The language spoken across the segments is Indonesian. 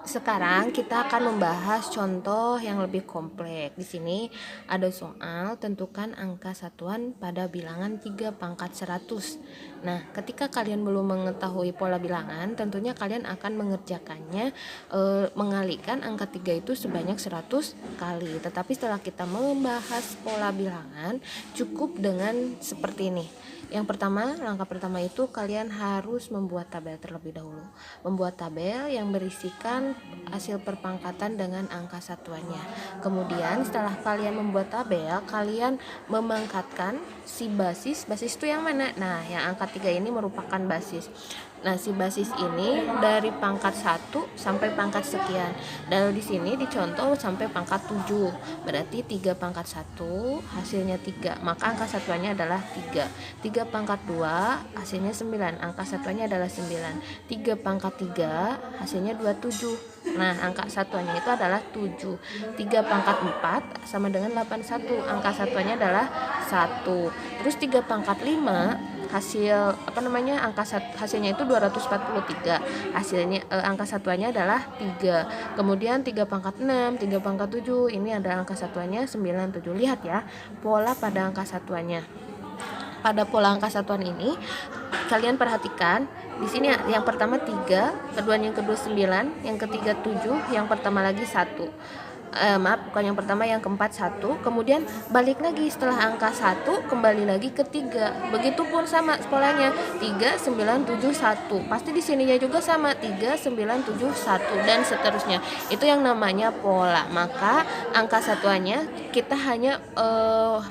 Sekarang kita akan membahas contoh yang lebih kompleks. Di sini ada soal tentukan angka satuan pada bilangan 3 pangkat 100. Nah, ketika kalian belum mengetahui pola bilangan, tentunya kalian akan mengerjakannya mengalihkan angka 3 itu sebanyak 100 kali. Tetapi setelah kita membahas pola bilangan, cukup dengan seperti ini. Yang pertama, langkah pertama itu kalian harus membuat tabel terlebih dahulu. Membuat tabel yang berisikan hasil perpangkatan dengan angka satuannya. Kemudian setelah kalian membuat tabel, kalian memangkatkan si basis. Basis itu yang mana? Nah, yang angka 3 ini merupakan basis. Nah, si basis ini dari pangkat 1 sampai pangkat sekian. Dan di sini dicontoh sampai pangkat 7. Berarti 3 pangkat 1 hasilnya 3. Maka angka satuannya adalah 3. 3 pangkat 2 hasilnya 9. Angka satuannya adalah 9. 3 pangkat 3 hasilnya 27. Nah, angka satuannya itu adalah 7. 3 pangkat 4 sama dengan 81. Angka satuannya adalah 1. Terus 3 pangkat 5 hasilnya itu 243. Hasilnya angka satuannya adalah 3. Kemudian 3 pangkat 6, 3 pangkat 7, ini ada angka satuannya 97. Lihat ya, pola pada angka satuannya. Pada pola angka satuan ini kalian perhatikan di sini yang pertama 3, yang kedua 9, yang ketiga 7, yang pertama lagi 1. Bukan yang pertama, yang keempat 1, kemudian balik lagi setelah angka 1 kembali lagi ke 3. Begitupun sama polanya 3 9 7 1. Pasti di sininya juga sama 3 9 7 1 dan seterusnya. Itu yang namanya pola. Maka angka satuannya kita hanya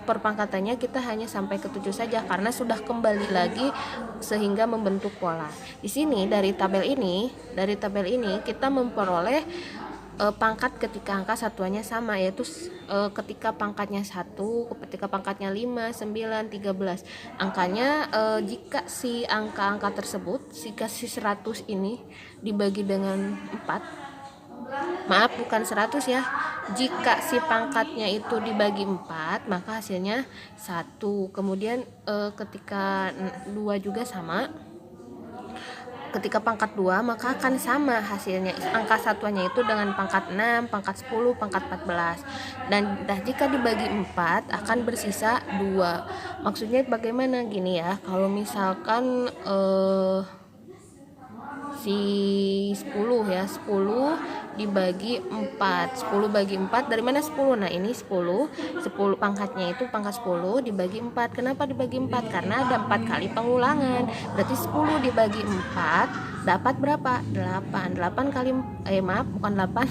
perpangkatannya kita hanya sampai ke 7 saja karena sudah kembali lagi sehingga membentuk pola. Di sini dari tabel ini kita memperoleh pangkat ketika angka satuannya sama, yaitu ketika pangkatnya 1, ketika pangkatnya 5, 9, 13. Angkanya jika si angka-angka tersebut, jika si 100 ini dibagi dengan 4, maaf bukan 100 ya, jika si pangkatnya itu dibagi 4 maka hasilnya 1. Kemudian ketika 2 juga sama, ketika pangkat 2 maka akan sama hasilnya angka satuannya itu dengan pangkat 6, pangkat 10, pangkat 14. Dan jika dibagi 4 akan bersisa 2. Maksudnya bagaimana? Gini ya, kalau misalkan si 10 ya, 10 dibagi 4. 10 bagi 4 dari mana 10? Nah, ini 10 pangkatnya itu pangkat 10 dibagi 4. Kenapa dibagi 4? Karena ada 4 kali pengulangan. Berarti 10 dibagi 4 dapat berapa? 8. 8 kali bukan 8.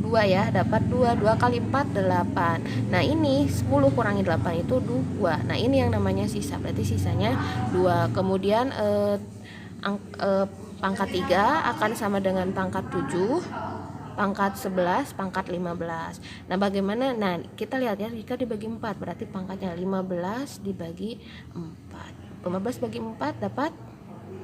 2 ya, dapat 2. 2 kali 4 8. Nah, ini 10 kurangi 8 itu 2. Nah, ini yang namanya sisa. Berarti sisanya 2. Kemudian pangkat 3 akan sama dengan pangkat 7, pangkat 11, pangkat 15. Nah, bagaimana? Nah, kita lihat ya, jika dibagi 4 berarti pangkatnya 15 dibagi 4. 15 bagi 4 dapat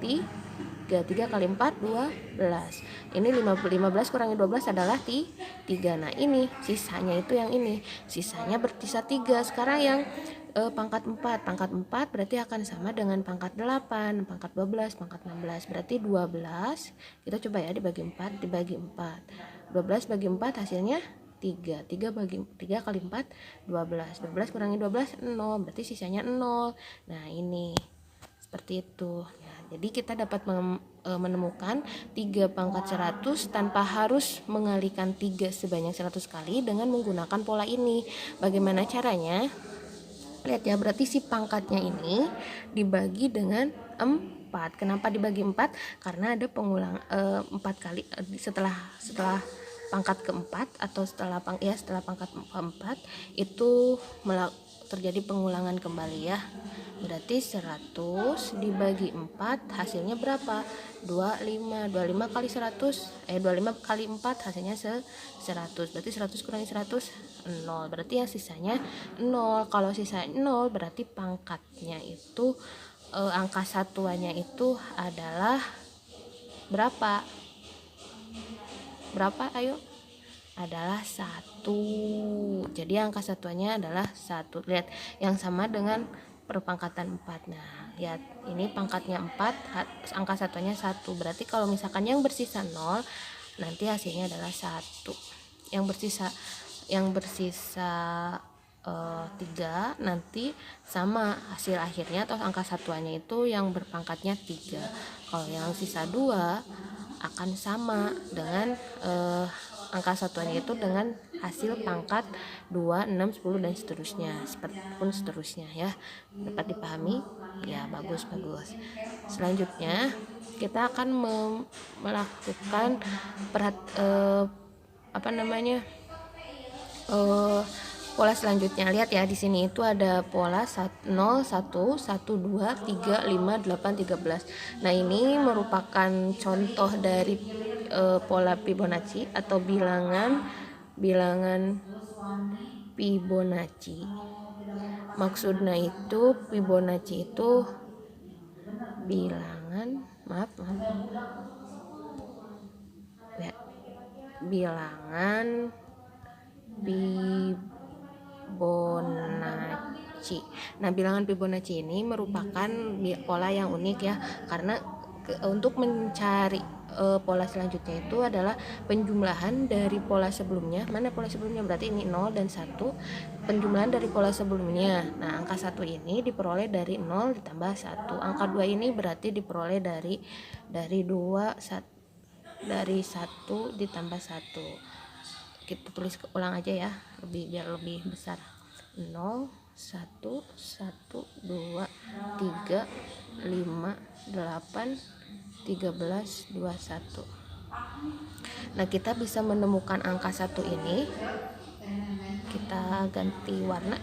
3. 3 kali 4 12. Ini 15 kurangi 12 adalah 3. Nah, ini sisanya itu yang ini. Sisanya bersisa 3. Sekarang yang pangkat 4. Pangkat 4 berarti akan sama dengan pangkat 8, pangkat 12, pangkat 16. Berarti 12. Kita coba ya dibagi 4, dibagi 4. 12 bagi 4 hasilnya 3. 3 kali 4 12. 12 kurangi 12 0. Berarti sisanya 0. Nah, ini seperti itu. Ya, jadi kita dapat menemukan 3 pangkat 100 tanpa harus mengalihkan 3 sebanyak 100 kali dengan menggunakan pola ini. Bagaimana caranya? Lihat ya, berarti si pangkatnya ini dibagi dengan 4. Kenapa dibagi 4? Karena ada pengulang 4 kali setelah pangkat keempat atau setelah pangkat keempat itu terjadi pengulangan kembali ya. Berarti 100 dibagi 4 hasilnya berapa? 25. 25 kali 100 25 kali 4 hasilnya 100. Berarti 100 kurangi 100 0. Berarti yang sisanya 0. Kalau sisa 0 berarti pangkatnya itu angka satuannya itu adalah berapa? Berapa? Ayo. Adalah 1. Jadi angka satuannya adalah 1. Lihat, yang sama dengan perpangkatan 4. Nah, lihat ini pangkatnya 4, angka satunya 1. Berarti kalau misalkan yang bersisa 0, nanti hasilnya adalah 1. Yang bersisa 3, nanti sama hasil akhirnya atau angka satuannya itu yang berpangkatnya 3. Kalau yang sisa 2 akan sama dengan angka satuannya itu dengan hasil pangkat 2, 6, 10 dan seterusnya, seterusnya ya. Dapat dipahami? Ya, bagus. Selanjutnya kita akan melakukan pola selanjutnya. Lihat ya, di sini itu ada pola 0, 1, 1, 2, 3, 5, 8, 13. Nah, ini merupakan contoh dari pola Fibonacci atau bilangan Fibonacci. Maksudnya itu Fibonacci itu bilangan Fibonacci. Nah, bilangan Fibonacci ini merupakan pola yang unik ya, karena untuk mencari pola selanjutnya itu adalah penjumlahan dari pola sebelumnya. Mana pola sebelumnya? Berarti ini 0 dan 1, penjumlahan dari pola sebelumnya. Nah, angka 1 ini diperoleh dari 0 ditambah 1. Angka 2 ini berarti diperoleh dari 2 dari 1 ditambah 1. Kita tulis ulang aja ya, biar lebih besar. 0, 1, 1, 2, 3, 5, 8, 13, 21. Nah, kita bisa menemukan angka 1 ini. Kita ganti warna.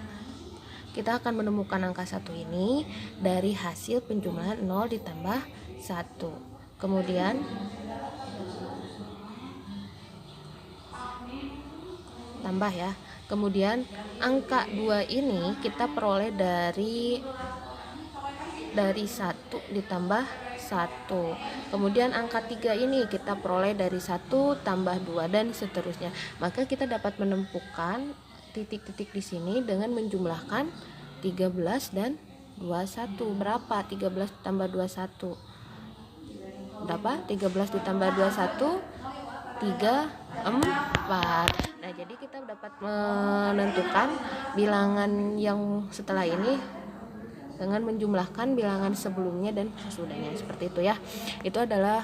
Kita akan menemukan angka 1 ini dari hasil penjumlahan 0 ditambah 1. Kemudian tambah ya. Kemudian angka 2 ini kita peroleh dari 1 ditambah 1. Kemudian angka 3 ini kita peroleh dari 1 tambah 2 dan seterusnya. Maka kita dapat menemukan titik-titik di sini dengan menjumlahkan 13 dan 21. Berapa 13 tambah 21? Berapa? 13 ditambah 21 34. Nah, jadi kita dapat menentukan bilangan yang setelah ini dengan menjumlahkan bilangan sebelumnya dan sesudahnya, seperti itu ya. Itu adalah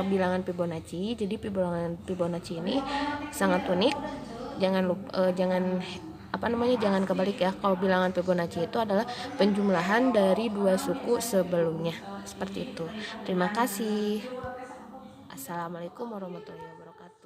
bilangan Fibonacci. Jadi bilangan Fibonacci ini sangat unik. Jangan kebalik ya. Kalau bilangan Fibonacci itu adalah penjumlahan dari 2 suku sebelumnya, seperti itu. Terima kasih. Assalamualaikum warahmatullahi wabarakatuh.